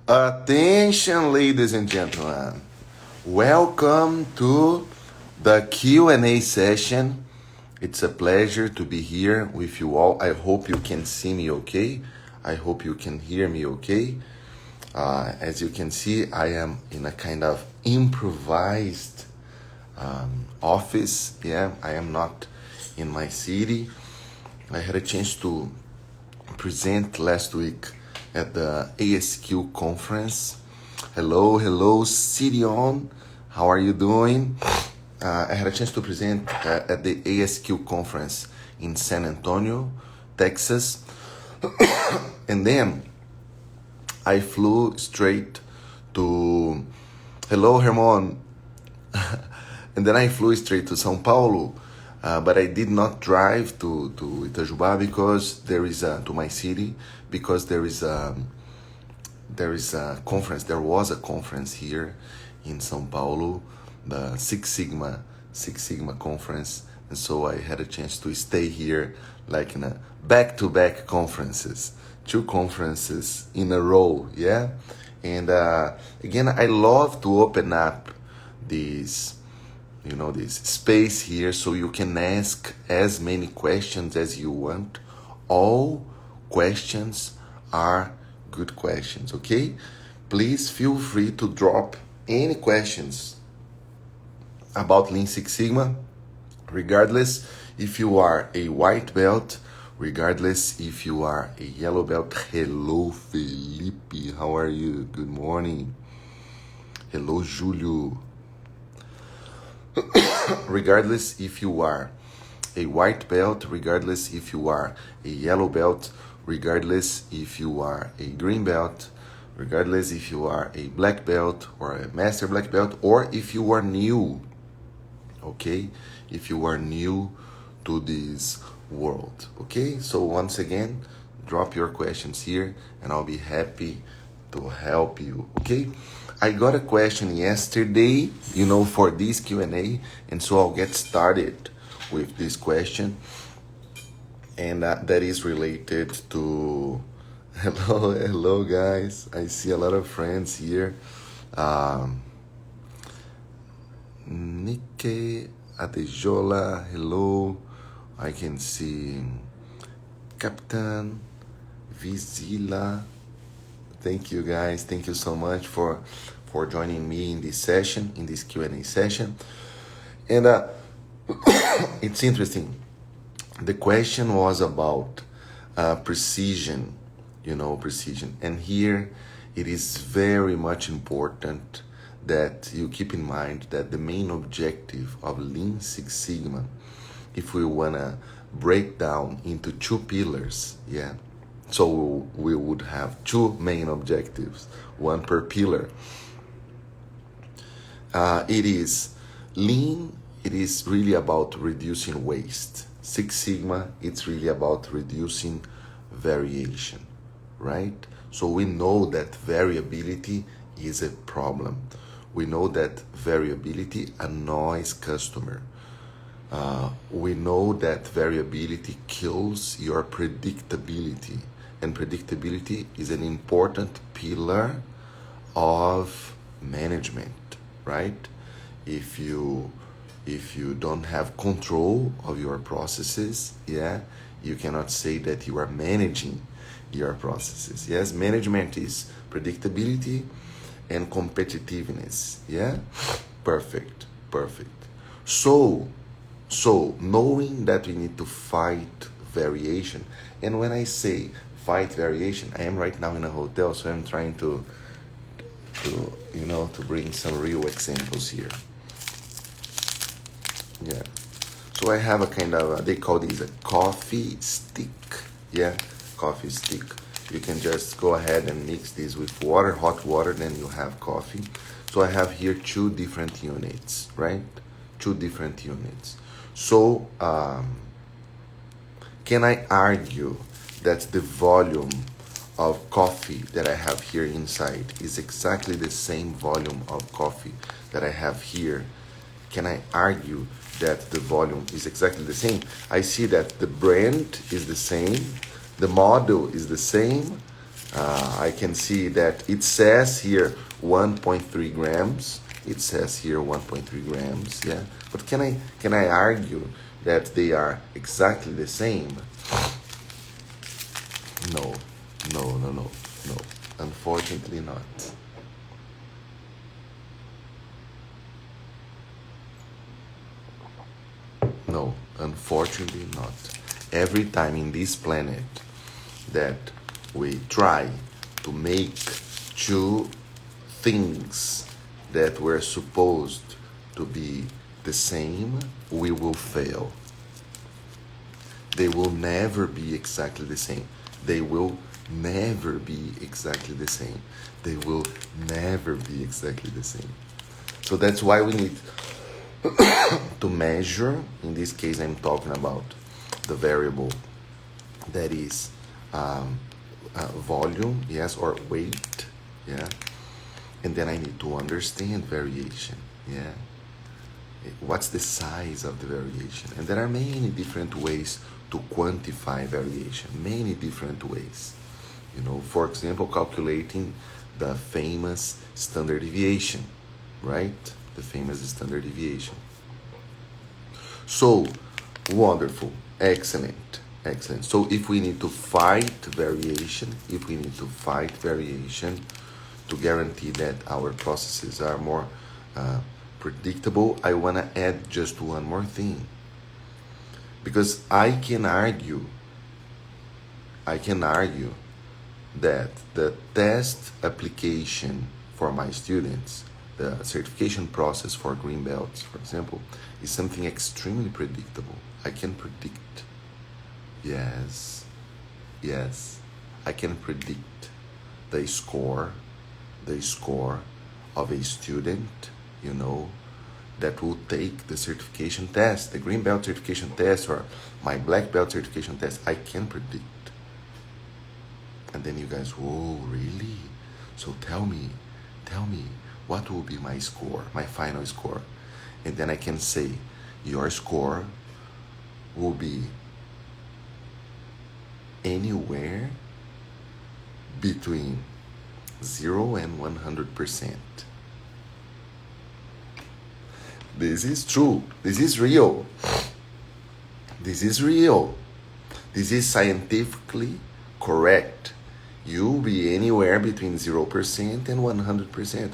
Attention, ladies and gentlemen. Welcome to the Q&A session. It's a pleasure to be here with you all. I hope you can see me okay. I hope you can hear me okay. As you can see, I am in a kind of improvised office. Yeah, I am not in my city. I had a chance to present last week at the ASQ conference. Hello, Sirion. How are you doing? I had a chance to present at the ASQ conference in San Antonio, Texas. And then I flew straight to... Hello, Hermon. And then I flew straight to São Paulo. But I did not drive to Itajubá because there is to my city, because there is a conference. There was a conference here in São Paulo, the Six Sigma conference, and so I had a chance to stay here, like in a back-to-back conferences, 2 conferences in a row, yeah. And again, I love to open up this space here so you can ask as many questions as you want. All questions are good questions, okay? Please feel free to drop any questions about Lean Six Sigma, regardless if you are a white belt, regardless if you are a yellow belt. Hello, Felipe. How are you? Good morning. Hello, Julio. Regardless if you are a white belt, regardless if you are a yellow belt, regardless if you are a green belt, regardless if you are a black belt or a master black belt, or if you are new, okay? If you are new to this world, okay? So once again, drop your questions here and I'll be happy to help you, okay? I got a question yesterday, for this Q&A, and so I'll get started with this question, and that is related to... Hello guys, I see a lot of friends here. Nike Adejola, hello. I can see Captain Vizila. Thank you guys. Thank you so much for joining me in this session, in this Q&A session. And it's interesting. The question was about precision, precision. And here it is very much important that you keep in mind that the main objective of Lean Six Sigma, if we want to break down into 2 pillars, yeah, so we would have 2 main objectives, 1 per pillar. It is lean, it is really about reducing waste. Six Sigma, it's really about reducing variation, right? So we know that variability is a problem. We know that variability annoys customer. We know that variability kills your predictability. And predictability is an important pillar of management, right? If you don't have control of your processes, yeah, you cannot say that you are managing your processes. Yes, management is predictability and competitiveness, yeah? Perfect. So knowing that we need to fight variation, and when I say fight variation, I am right now in a hotel, so I'm trying to bring some real examples here. Yeah. So I have a kind of, they call these a coffee stick. Yeah, coffee stick. You can just go ahead and mix this with water, hot water, then you have coffee. So I have here 2 different units, right? 2 different units. So, can I argue that the volume of coffee that I have here inside is exactly the same volume of coffee that I have here? Can I argue that the volume is exactly the same? I see that the brand is the same, the model is the same, I can see that it says here 1.3 grams. It says here 1.3 grams, yeah. But can I argue that they are exactly the same? No, no. Unfortunately not. No, unfortunately not. Every time in this planet that we try to make two things that were supposed to be the same, we will fail. They will never be exactly the same. They will never be exactly the same. They will never be exactly the same. So that's why we need to measure. In this case, I'm talking about the variable that is volume, yes, or weight, yeah. And then I need to understand variation, yeah. What's the size of the variation? And there are many different ways to quantify variation, many different ways. You know, for example, calculating the famous standard deviation, right? The famous standard deviation. So, wonderful, excellent. So if we need to fight variation, to guarantee that our processes are more predictable, I want to add just one more thing. Because I can argue that the test application for my students, the certification process for green belts, for example, is something extremely predictable. I can predict. Yes, I can predict the score of a student, you know, that will take the certification test, the green belt certification test, or my black belt certification test. I can predict. And then you guys, whoa, really? So tell me, what will be my score, my final score? And then I can say, your score will be anywhere between 0 and 100%. This is true. This is real. This is scientifically correct. You'll be anywhere between 0% and 100%.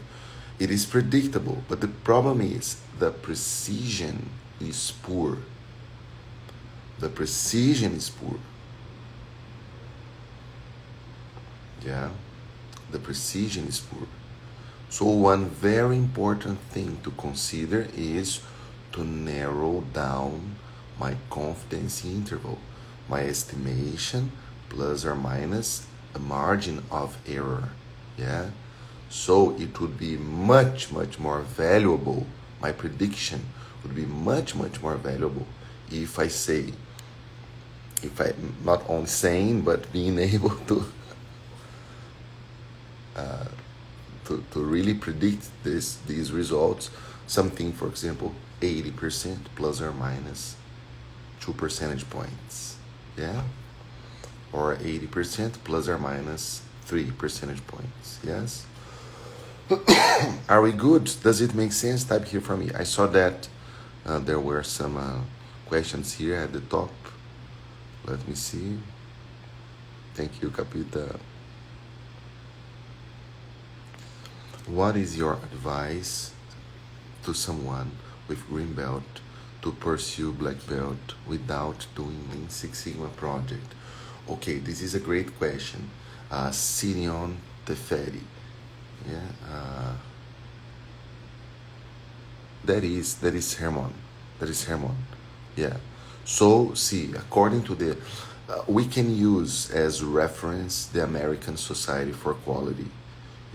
It is predictable, but the problem is the precision is poor. Yeah, the precision is poor. So one very important thing to consider is to narrow down my confidence interval, my estimation plus or minus a margin of error, yeah? So it would be much more valuable, my prediction would be much more valuable if I not only saying, but being able to really predict these results, something, for example, 80% plus or minus 2 percentage points, yeah? Or 80% plus or minus 3 percentage points, yes? Are we good? Does it make sense? Type here for me. I saw that there were some questions here at the top. Let me see. Thank you, Capita. What is your advice to someone with green belt to pursue black belt without doing Lean Six Sigma project? Okay, this is a great question. Sirion Teferi. Yeah, that is Hermon. Yeah. So see, according to the, we can use as reference the American Society for Quality.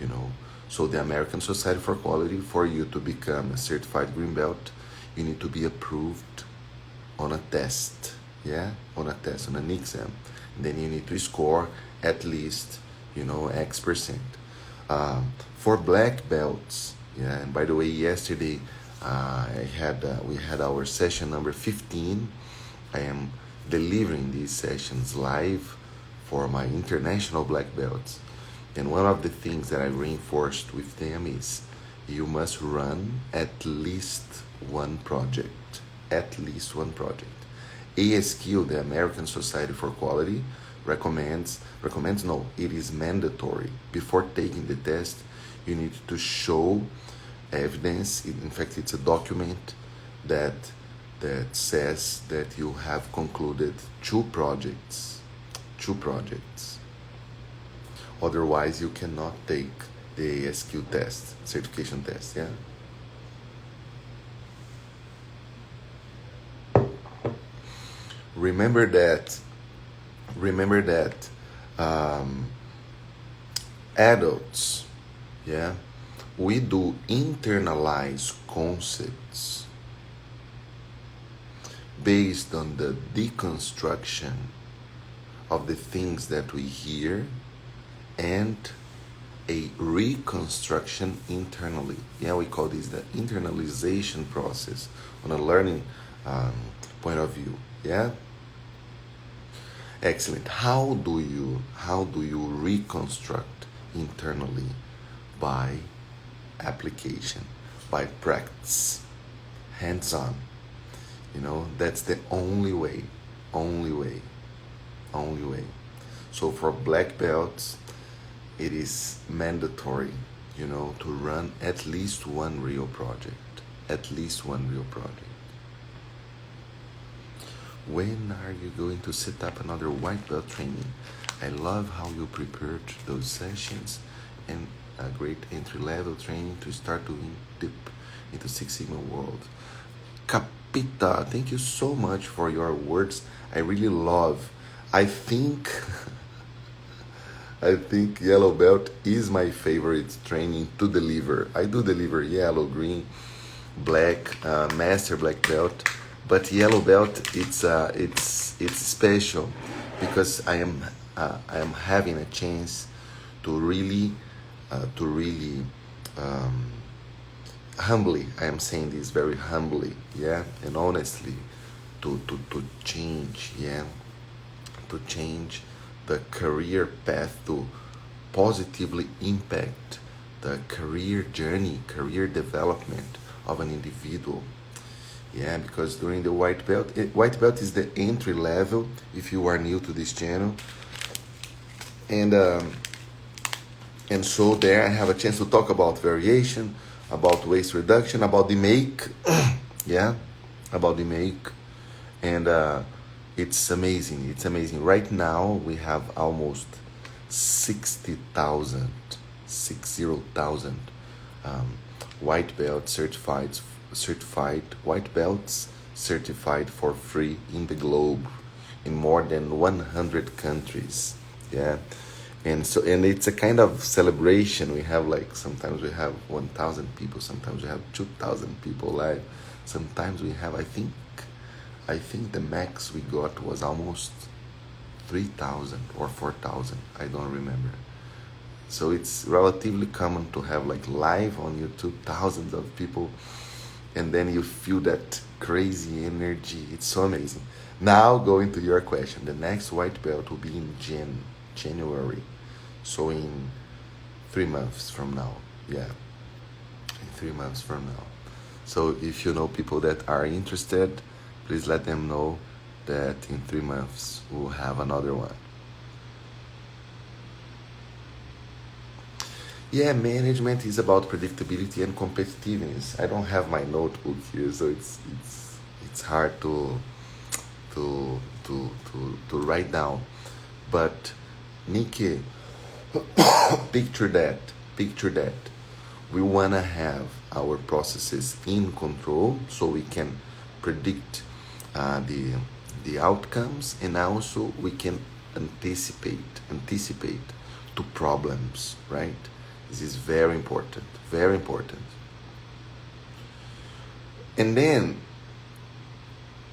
You know, so the American Society for Quality, for you to become a certified green belt, you need to be approved on a test. Yeah, on an exam. Then you need to score at least, you know, X%. For black belts, yeah. And by the way, yesterday we had our session number 15. I am delivering these sessions live for my international black belts. And one of the things that I reinforced with them is you must run at least one project. At least one project. ASQ, the American Society for Quality, recommends no, it is mandatory. Before taking the test, you need to show evidence. In fact, it's a document that says that you have concluded two projects. Otherwise, you cannot take the ASQ test, certification test, yeah? Remember that adults, yeah, we do internalize concepts based on the deconstruction of the things that we hear and a reconstruction internally. Yeah, we call this the internalization process on a learning point of view. Yeah. Excellent. How do you reconstruct internally? By application, by practice, hands-on. You know, that's the only way. So for black belts, it is mandatory, you know, to run at least one real project. When are you going to set up another white belt training? I love how you prepared those sessions and a great entry-level training to start doing deep into Six Sigma world. Capita, thank you so much for your words. I really love. I think yellow belt is my favorite training to deliver. I do deliver yellow, green, black, master black belt, but yellow belt it's special because I am having a chance to really humbly, I am saying this very humbly, yeah, and honestly, to change, yeah, to change the career path, to positively impact the career journey, career development of an individual. Yeah, because during the white belt is the entry level if you are new to this channel, and so there I have a chance to talk about variation, about waste reduction, about the make, yeah, about the make, and it's amazing. Right now we have almost 60,000 white belt certified white belts certified for free in the globe, in more than 100 countries, yeah. And it's a kind of celebration. We have sometimes we have 1,000 people, sometimes we have 2,000 people live, sometimes we have, I think the max we got was almost 3,000 or 4,000, I don't remember. So it's relatively common to have live on YouTube thousands of people, and then you feel that crazy energy. It's so amazing. Now going to your question, the next white belt will be in January, so in 3 months from now. Yeah, in 3 months from now. So if you know people that are interested, please let them know that in 3 months we'll have another one. Yeah, management is about predictability and competitiveness. I don't have my notebook here, so it's hard to write down. But Nikki, picture that. We wanna have our processes in control so we can predict the outcomes, and also we can anticipate to problems, right? This is very important. And then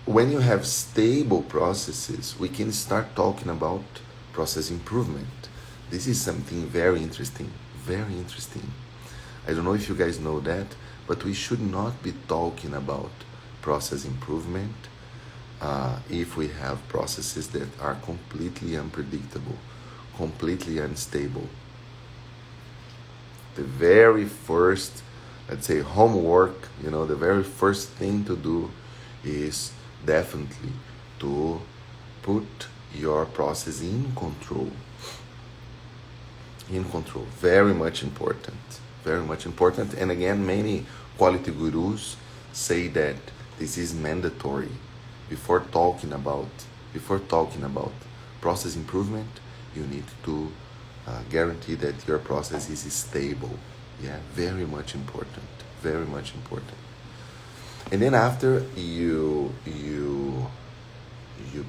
when you have stable processes, we can start talking about process improvement. This is something very interesting. I don't know if you guys know that, but we should not be talking about process improvement if we have processes that are completely unpredictable, completely unstable. the very first, let's say, homework, the very first thing to do is definitely to put your process in control. In control, very much important, very much important. And again, many quality gurus say that this is mandatory before talking about process improvement. You need to guarantee that your process is stable. Yeah, very much important, very much important. And then after you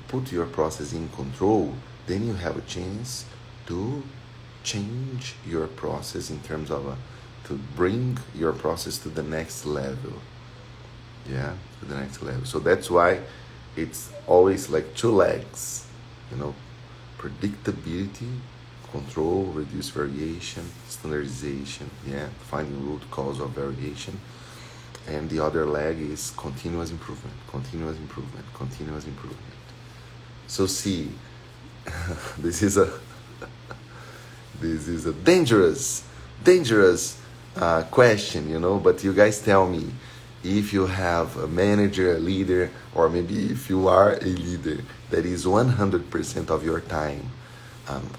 put your process in control, then you have a chance to change your process in terms of to bring your process to the next level. Yeah, to the next level. So that's why it's always like two legs, predictability, control, reduce variation, standardization, yeah, finding root cause of variation. And the other leg is continuous improvement, continuous improvement, continuous improvement. So see, this is a dangerous question, but you guys tell me if you have a manager, a leader, or maybe if you are a leader that is 100% of your time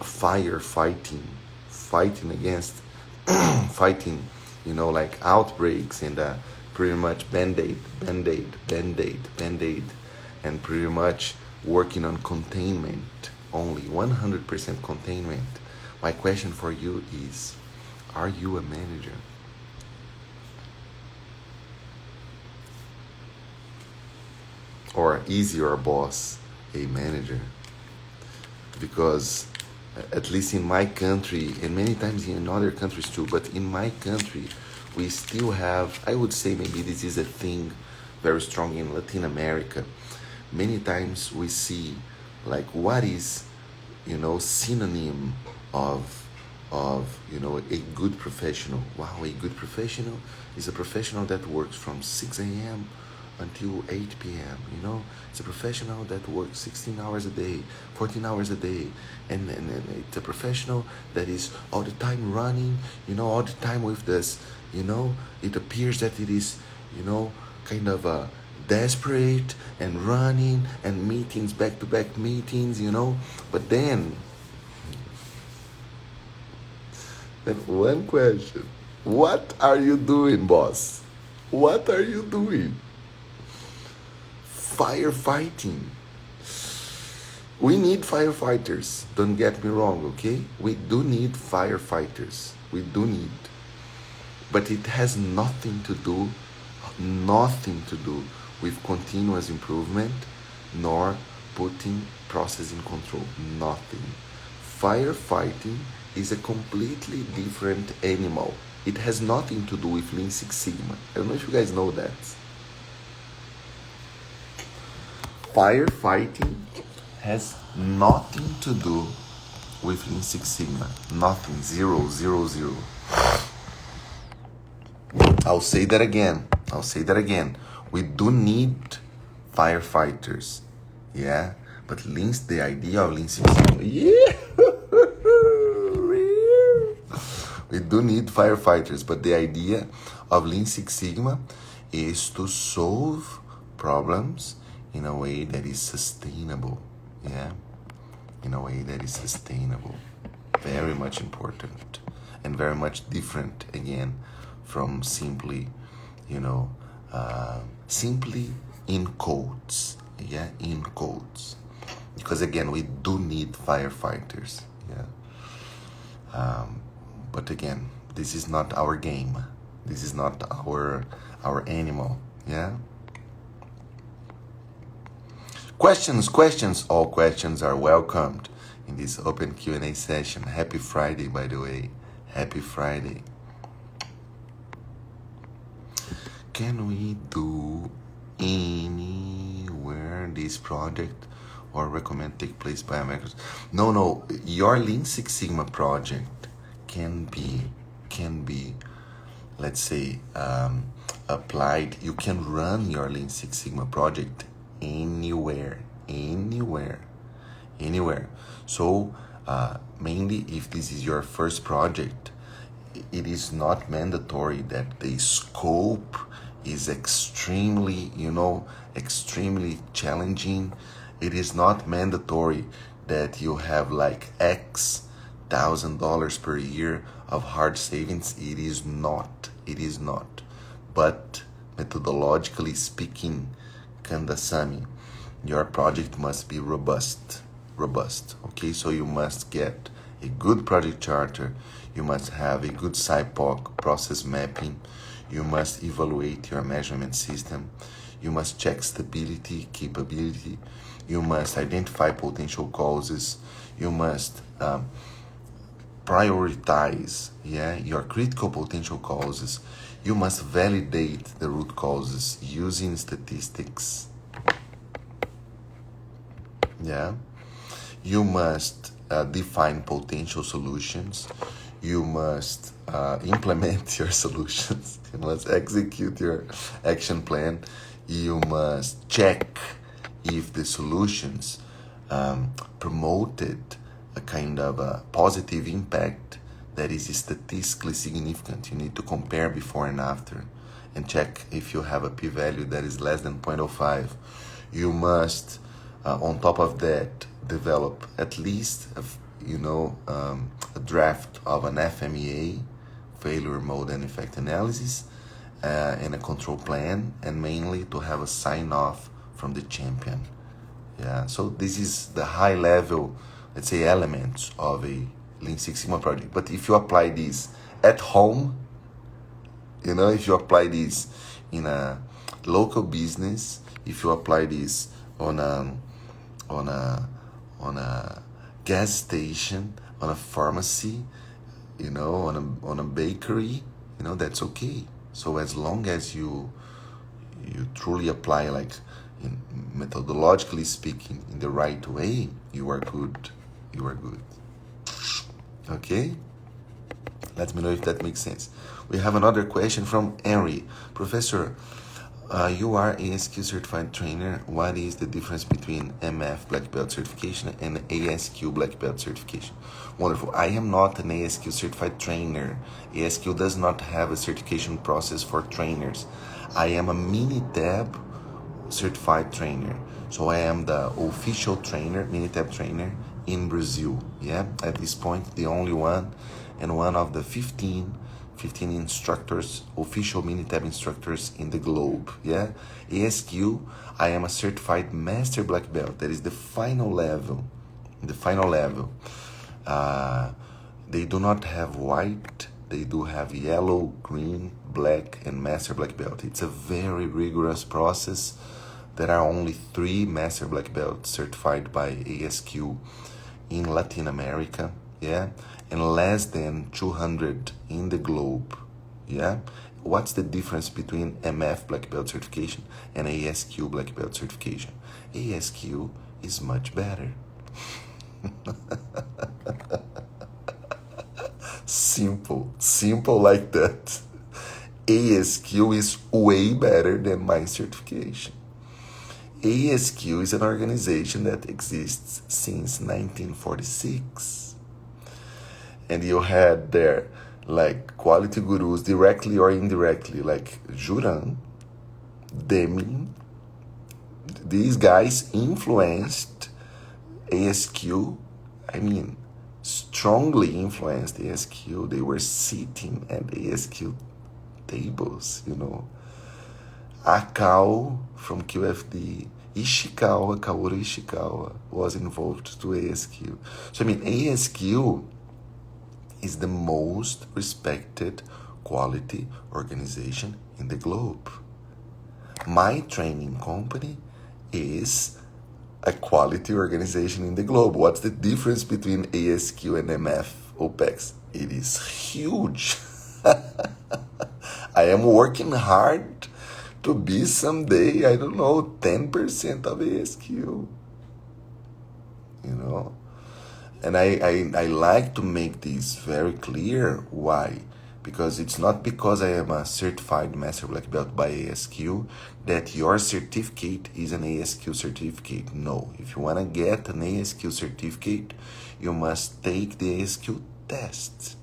fighting against fighting, like outbreaks and pretty much band-aid, and pretty much working on containment, only 100% containment. My question for you is, are you a manager? Or is your boss a manager? Because at least in my country, and many times in other countries too, but in my country, we still have, I would say maybe this is a thing very strong in Latin America. Many times we see like what is, synonym of a good professional. Wow, a good professional is a professional that works from 6 a.m. until 8 p.m. It's a professional that works 16 hours a day, 14 hours a day, and it's a professional that is all the time running, all the time with this, it appears that it is, kind of desperate and running and meetings, back-to-back meetings, but then one question, what are you doing, boss? What are you doing? Firefighting. We need firefighters, don't get me wrong, okay? We do need firefighters, we do need. But it has nothing to do with continuous improvement, nor putting process in control, nothing. Firefighting is a completely different animal. It has nothing to do with Lean Six Sigma. I don't know if you guys know that. Firefighting has nothing to do with Lean Six Sigma. Nothing. Zero. I'll say that again. We do need firefighters. Yeah? But the idea of Lean Six Sigma. Yeah! We do need firefighters, but the idea of Lean Six Sigma is to solve problems in a way that is sustainable. Yeah? In a way that is sustainable. Very much important. And very much different, again, from simply, simply in quotes. Yeah? In quotes. Because, again, we do need firefighters. Yeah? But again, this is not our game. This is not our animal. Yeah? Questions. All questions are welcomed in this open Q&A session. Happy Friday, by the way. Happy Friday. Can we do anywhere this project or recommend take place by Americans? No. Your Lean Six Sigma project can be, let's say, applied. You can run your Lean Six Sigma project anywhere. So mainly if this is your first project, it is not mandatory that the scope is extremely, extremely challenging. It is not mandatory that you have like X $1,000 per year of hard savings. It is not. It is not. But methodologically speaking, Kandasamy, your project must be robust. Okay, so you must get a good project charter, you must have a good SIPOC process mapping, you must evaluate your measurement system, you must check stability, capability, you must identify potential causes, you must prioritize your critical potential causes, you must validate the root causes using statistics. You must define potential solutions. You must implement your solutions. You must execute your action plan. You must check if the solutions promoted a kind of a positive impact that is statistically significant. You need to compare before and after and check if you have a p-value that is less than 0.05. You must, on top of that, develop at least a draft of an FMEA, failure mode and effect analysis, and a control plan, and mainly to have a sign off from the champion. So this is the high level, let's say, elements of a Lean Six Sigma project. But if you apply this at home, if you apply this in a local business, if you apply this on a gas station, on a pharmacy, on a bakery, that's okay. So as long as you truly apply, like, methodologically speaking, in the right way, you are good. Okay? Let me know if that makes sense. We have another question from Henry. Professor, you are ASQ certified trainer. What is the difference between MF black belt certification and ASQ black belt certification? Wonderful. I am not an ASQ certified trainer. ASQ does not have a certification process for trainers. I am a Minitab certified trainer. So I am the official trainer, Minitab trainer in Brazil. At this point, the only one, and one of the 15 instructors, official Minitab instructors in the globe. ASQ, I am a certified master black belt. That is the final level. They do not have white. They do have yellow, green, black, and master black belt. It's a very rigorous process. There are only 3 master black belts certified by ASQ in Latin America, and less than 200 in the globe, What's the difference between MF black belt certification and ASQ black belt certification? ASQ is much better. Simple like that. ASQ is way better than my certification. ASQ is an organization that exists since 1946. And you had there, like, quality gurus, directly or indirectly, like Juran, Deming. These guys influenced ASQ. Strongly influenced ASQ. They were sitting at ASQ tables, Akao from QFD, Kaoru Ishikawa was involved to ASQ. So ASQ is the most respected quality organization in the globe. My training company is a quality organization in the globe. What's the difference between ASQ and MF OPEX? It is huge. I am working hard to be someday, 10% of ASQ. And I like to make this very clear. Why? Because it's not because I am a certified master black belt by ASQ that your certificate is an ASQ certificate. No. If you want to get an ASQ certificate, you must take the ASQ test.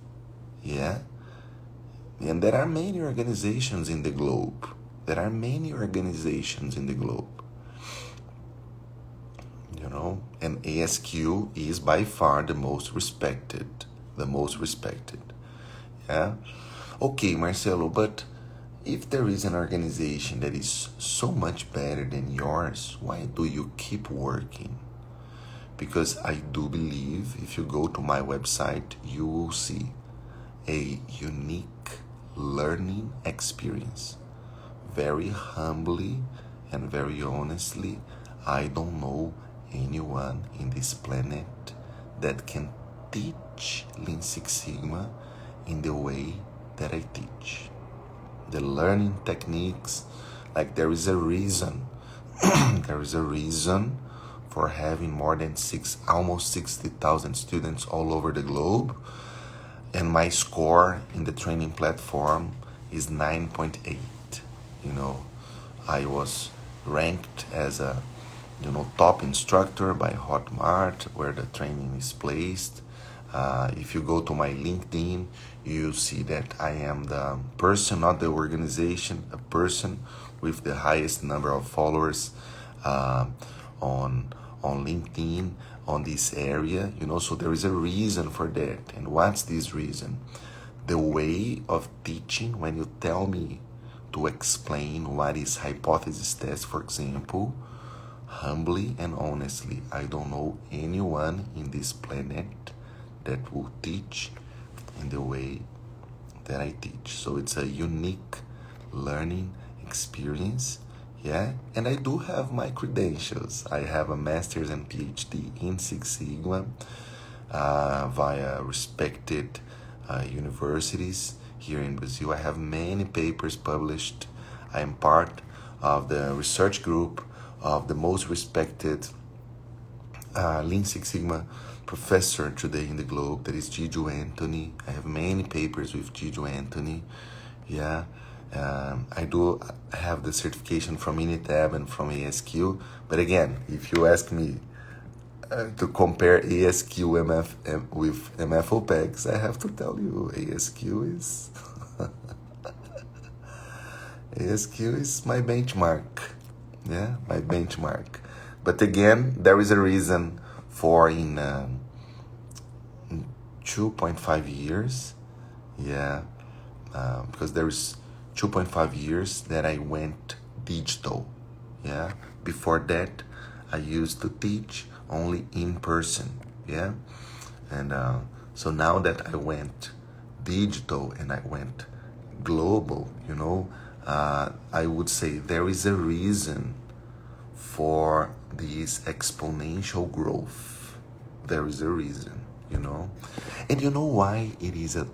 And there are many organizations in the globe. There are many organizations in the globe. You know, and ASQ is by far the most respected. The most respected. Yeah? Okay, Marcelo, but if there is an organization that is so much better than yours, why do you keep working? Because I do believe if you go to my website, you will see a unique learning experience. Very humbly and very honestly, I don't know anyone in this planet that can teach Lean Six Sigma in the way that I teach. The learning techniques, like there is a reason, there is a reason for having more than almost 60,000 students all over the globe. And my score in the training platform is 9.8. You know, I was ranked as a, top instructor by Hotmart, where the training is placed. If you go to my LinkedIn, you see that I am the person, not the organization, a person with the highest number of followers on LinkedIn on this area. So there is a reason for that. And what's this reason? The way of teaching, when you tell me to explain what is hypothesis test, for example, humbly and honestly, I don't know anyone in this planet that will teach in the way that I teach. So it's a unique learning experience. Yeah, and I do have my credentials. I have a master's and PhD in Six Sigma via respected universities here in Brazil. I have many papers published. I am part of the research group of the most respected Lean Six Sigma professor today in the globe, that is Gijo Anthony. I have many papers with Gijo Anthony. Yeah, I do have the certification from Initab and from ASQ. But again, if you ask me to compare ASQ with MFOPEX, I have to tell you ASQ is ASQ is my benchmark. Yeah, my benchmark. But again, there is a reason for in 2.5 years. Yeah, because there is 2.5 years that I went digital. Yeah, before that, I used to teach only in person. Yeah, and so now that I went digital and I went global, I would say there is a reason for this exponential growth. There is a reason, And you know why it is a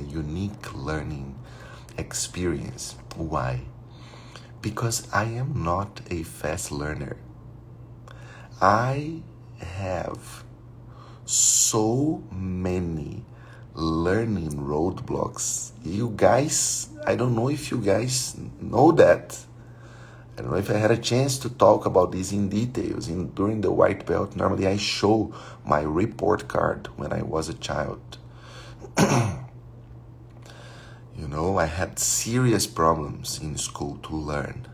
unique learning experience? Why? Because I am not a fast learner. I have so many learning roadblocks. You guys, I don't know if you guys know that. I don't know if I had a chance to talk about this in details. During the white belt, normally I show my report card when I was a child. I had serious problems in school to learn.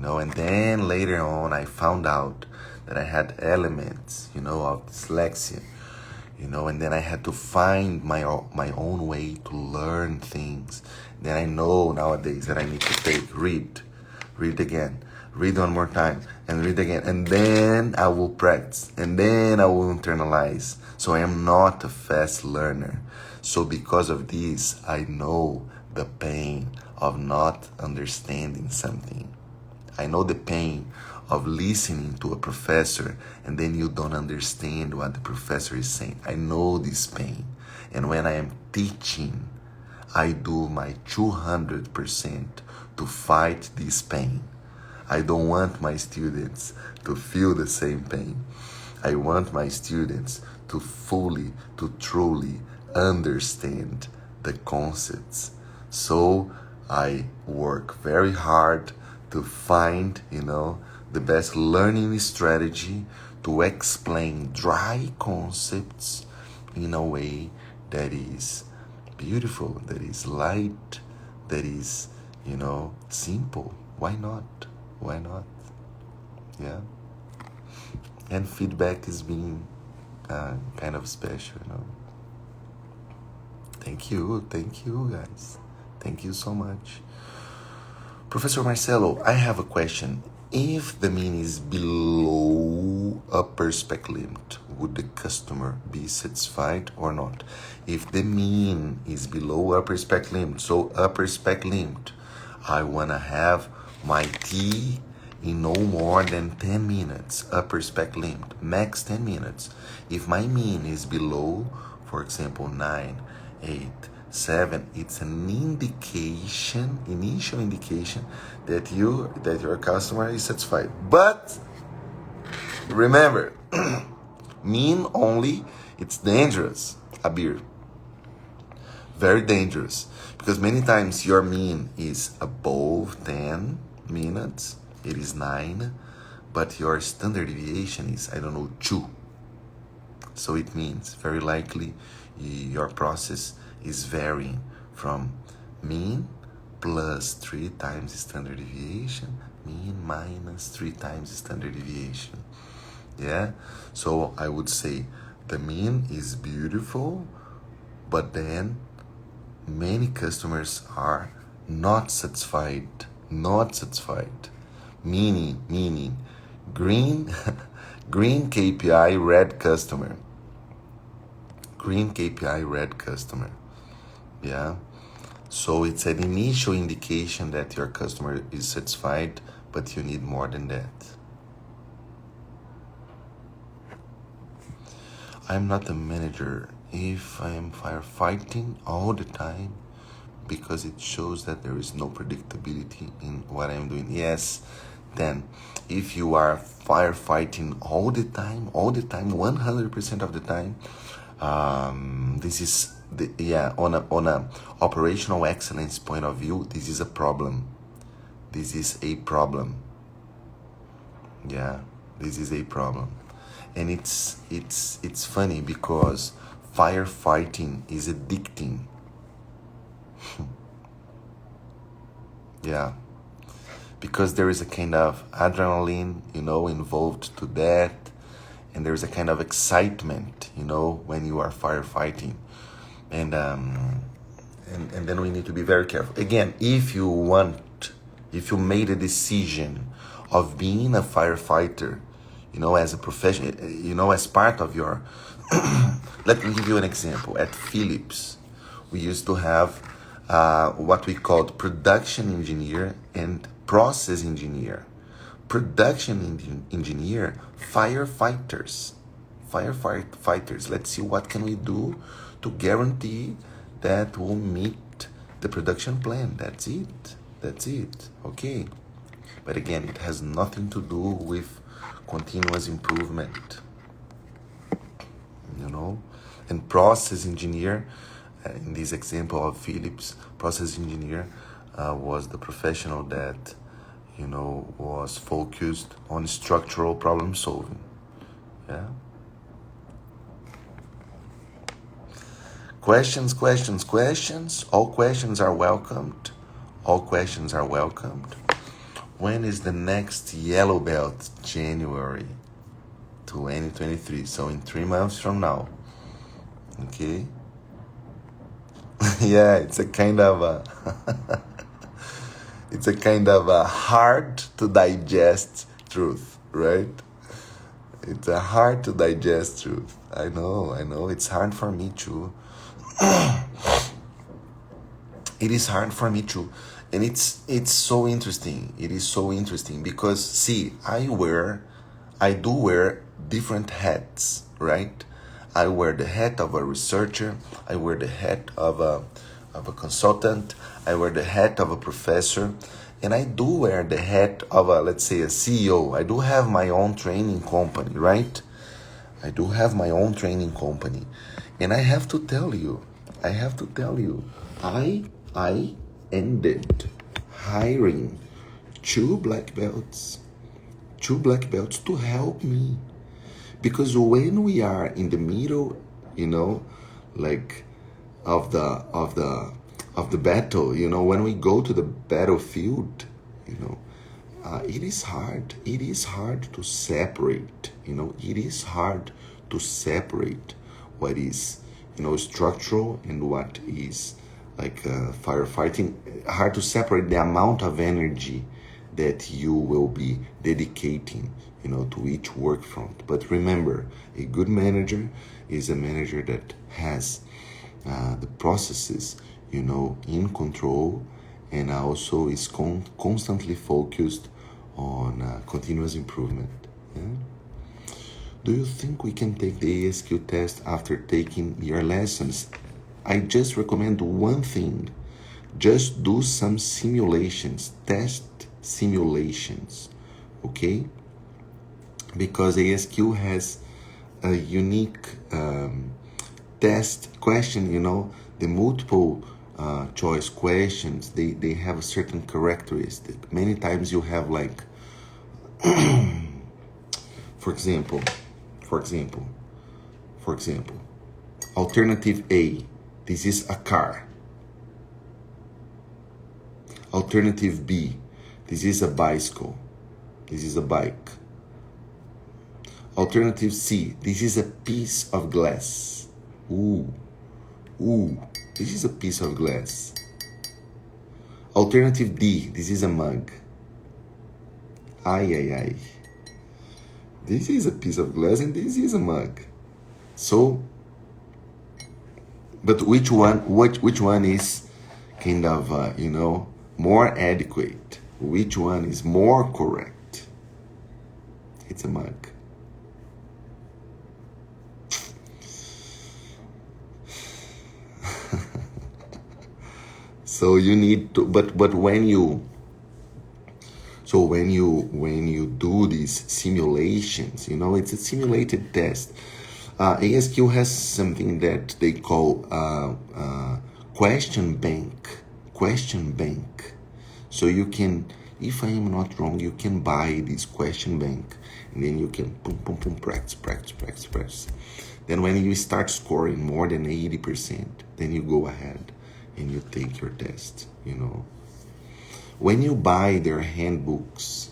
And then later on I found out that I had elements, of dyslexia. And then I had to find my own way to learn things. Then I know nowadays that I need to read again, read one more time, and read again. And then I will practice, and then I will internalize. So I am not a fast learner. So because of this, I know the pain of not understanding something. I know the pain of listening to a professor and then you don't understand what the professor is saying. I know this pain. And when I am teaching, I do my 200% to fight this pain. I don't want my students to feel the same pain. I want my students to truly understand the concepts. So I work very hard to find, the best learning strategy to explain dry concepts in a way that is beautiful, that is light, that is, simple. Why not? Why not? Yeah. And feedback is being kind of special. Thank you guys. Thank you so much. Professor Marcelo, I have a question. If the mean is below upper spec limit, would the customer be satisfied or not? If the mean is below upper spec limit, so upper spec limit, I want to have my T in no more than 10 minutes, upper spec limit, max 10 minutes. If my mean is below, for example, 9, 8, 7, it's an indication, initial indication that your customer is satisfied. But remember, mean only, it's dangerous, Abir. Very dangerous. Because many times your mean is above 10 minutes, it is 9, but your standard deviation is, 2. So it means very likely your process is varying from mean plus 3 times standard deviation, mean minus 3 times standard deviation. Yeah? So I would say the mean is beautiful, but then many customers are not satisfied. Meaning green green KPI, red customer. Green KPI, red customer. Yeah. So it's an initial indication that your customer is satisfied, but you need more than that. I'm not a manager if I am firefighting all the time, because it shows that there is no predictability in what I'm doing. Yes, then if you are firefighting all the time, 100% of the time, this is on a operational excellence point of view, this is a problem. This is a problem. Yeah, this is a problem. And it's funny because firefighting is addicting. Yeah, because there is a kind of adrenaline, involved to that, and there is a kind of excitement, when you are firefighting, and then we need to be very careful. Again, if you made a decision of being a firefighter, as a profession, as part of your, let me give you an example. At Philips, we used to have what we called production engineer and process engineer. Production engineer, firefighters. Let's see what can we do to guarantee that we'll meet the production plan. That's it. Okay. But again, it has nothing to do with continuous improvement. And process engineer, in this example of Philips, process engineer was the professional that, was focused on structural problem solving. Yeah. Questions. All questions are welcomed. When is the next yellow belt? January 2023. So in 3 months from now. Okay. Yeah, it's a kind of a hard to digest truth, right? It's a hard to digest truth. I know. It's hard for me too. It is hard for me too. And it's so interesting. It is so interesting because, see, I do wear different hats, right? I wear the hat of a researcher. I wear the hat of a consultant. I wear the hat of a professor. And I do wear the hat of let's say, a CEO. I do have my own training company, right? And I have to tell you, I ended hiring 2 black belts to help me. Because when we are in the middle, like of the battle. You know, when we go to the battlefield, you know, it is hard. It is hard to separate. You know, it is hard to separate what is, you know, structural and what is like firefighting. Hard to separate the amount of energy that you will be dedicating, you know, to each work front. But remember, a good manager is a manager that has the processes, you know, in control, and also is constantly focused on continuous improvement. Yeah? Do you think we can take the ASQ test after taking your lessons? I just recommend one thing. Just do some simulations, test simulations, okay? Because ASQ has a unique test question, you know, the multiple choice questions, they have a certain characteristic. Many times you have like, for example, alternative A, this is a car. Alternative B, this is a bicycle. This is a bike. Alternative C, this is a piece of glass. Ooh, this is a piece of glass. Alternative D, this is a mug. Ay. This is a piece of glass and this is a mug. So, but which one is kind of, you know, more adequate? Which one is more correct? It's a mug. So you need to, but when you do these simulations, you know, it's a simulated test. ASQ has something that they call question bank. So you can, if I am not wrong, you can buy this question bank, and then you can practice. Then when you start scoring more than 80%, then you go ahead and you take your test, you know. When you buy their handbooks,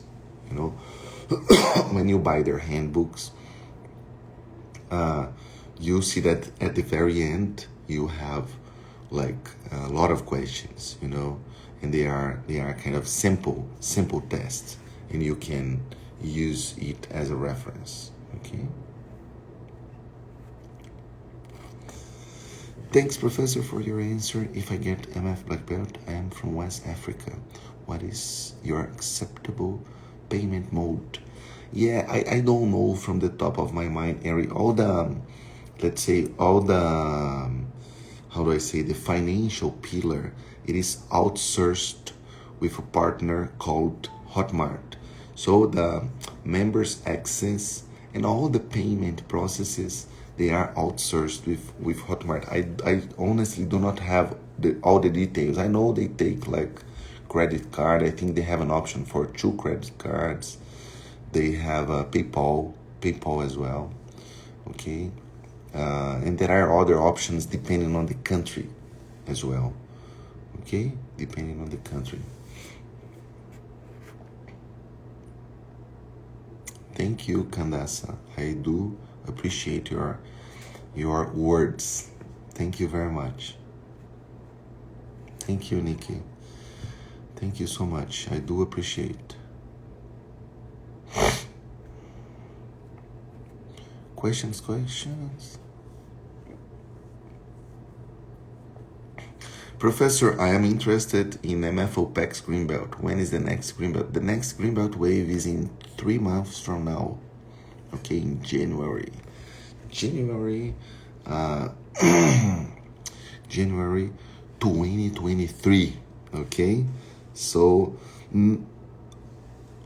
you know, you see that at the very end you have like a lot of questions, you know, and they are kind of simple tests, and you can use it as a reference. Okay. Thanks, Professor, for your answer. If I get MF Black Belt, I am from West Africa. What is your acceptable payment mode? Yeah, I don't know from the top of my mind, Ari. All the, let's say, all the, how do I say, the financial pillar, it is outsourced with a partner called Hotmart. So the members access and all the payment processes, they are outsourced with Hotmart. I honestly do not have all the details. I know they take like credit card. I think they have an option for 2 credit cards. They have PayPal as well. Okay. And there are other options depending on the country as well. Okay. Depending on the country. Thank you, Candace. I do appreciate your words. Thank you very much. Thank you, Nikki. Thank you so much. I do appreciate. Questions. Professor, I am interested in MFO PAX Greenbelt. When is the next Greenbelt? The next Greenbelt wave is in 3 months from now. Okay, in January 2023. Okay, so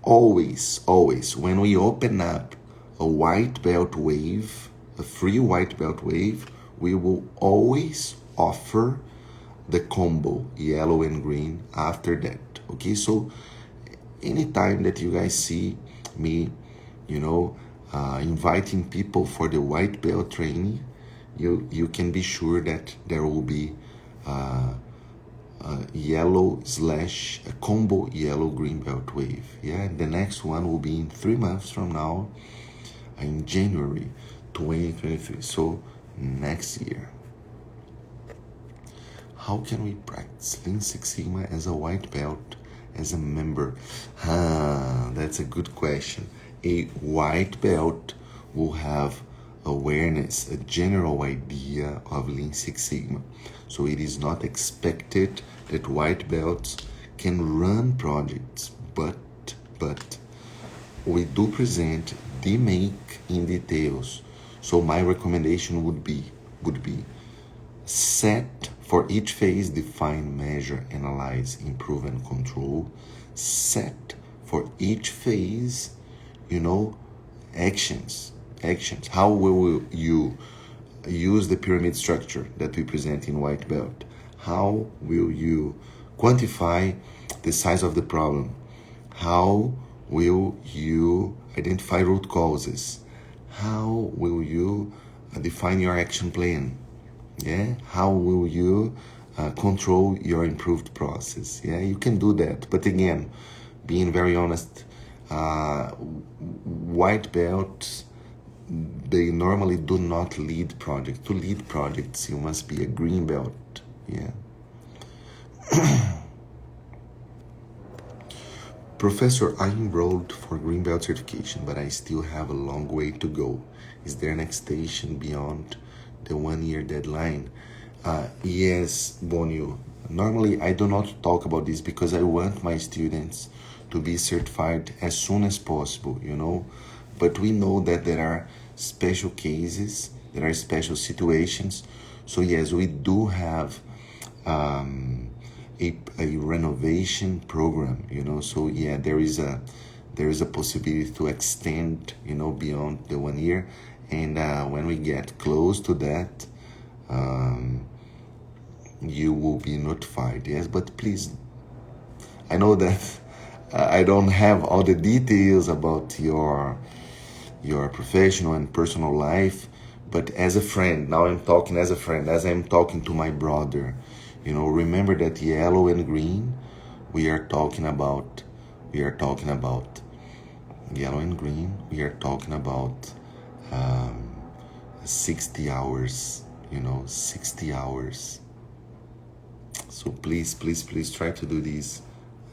always when we open up a white belt wave, a free white belt wave, we will always offer the combo yellow and green after that. Okay, so anytime that you guys see me, you know, inviting people for the white belt training, you can be sure that there will be yellow slash a combo yellow green belt wave. Yeah, the next one will be in 3 months from now, in January 2023. So next year. How can we practice Lean Six Sigma as a white belt, as a member? That's a good question. A white belt will have awareness, a general idea of Lean Six Sigma. So it is not expected that white belts can run projects, but we do present the make in details. So my recommendation would be set for each phase, define, measure, analyze, improve, and control. Set for each phase, actions. How will you use the pyramid structure that we present in white belt? How will you quantify the size of the problem? How will you identify root causes? How will you define your action plan? Yeah, how will you control your improved process? Yeah, you can do that. But again, being very honest, white belts, they normally do not lead projects. To lead projects, you must be a green belt. Yeah. Professor, I enrolled for green belt certification, but I still have a long way to go. Is there an extension beyond the 1 year deadline? Yes, Bonio. Normally, I do not talk about this because I want my students to be certified as soon as possible, But we know that there are special cases, there are special situations. So yes, we do have a renovation program, So yeah, there is a possibility to extend, beyond the 1 year. And when we get close to that, you will be notified. Yes, but please, I know that I don't have all the details about your professional and personal life, but as a friend, now I'm talking as a friend, as I'm talking to my brother, remember that yellow and green, we are talking about yellow and green, we are talking about 60 hours, 60 hours. So please try to do this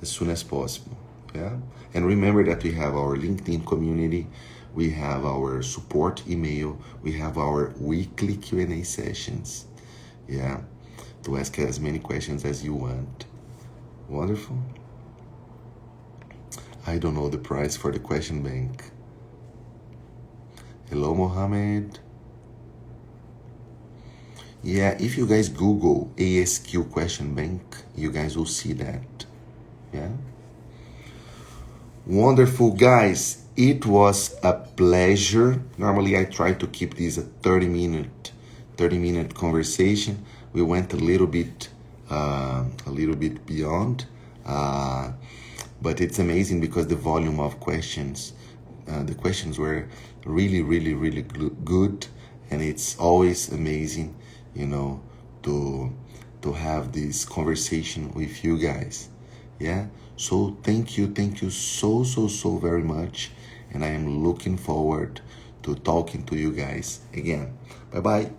as soon as possible. Yeah. And remember that we have our LinkedIn community, we have our support email, we have our weekly Q&A sessions. Yeah. To ask as many questions as you want. Wonderful. I don't know the price for the question bank. Hello, Mohammed. Yeah, if you guys Google ASQ question bank, you guys will see that. Yeah. Wonderful, guys. It was a pleasure. Normally I try to keep this a 30-minute conversation. We went a little bit beyond, but it's amazing because the volume of questions, the questions were really good, and it's always amazing, to have this conversation with you guys. Yeah. So thank you so very much, and I am looking forward to talking to you guys again. Bye bye.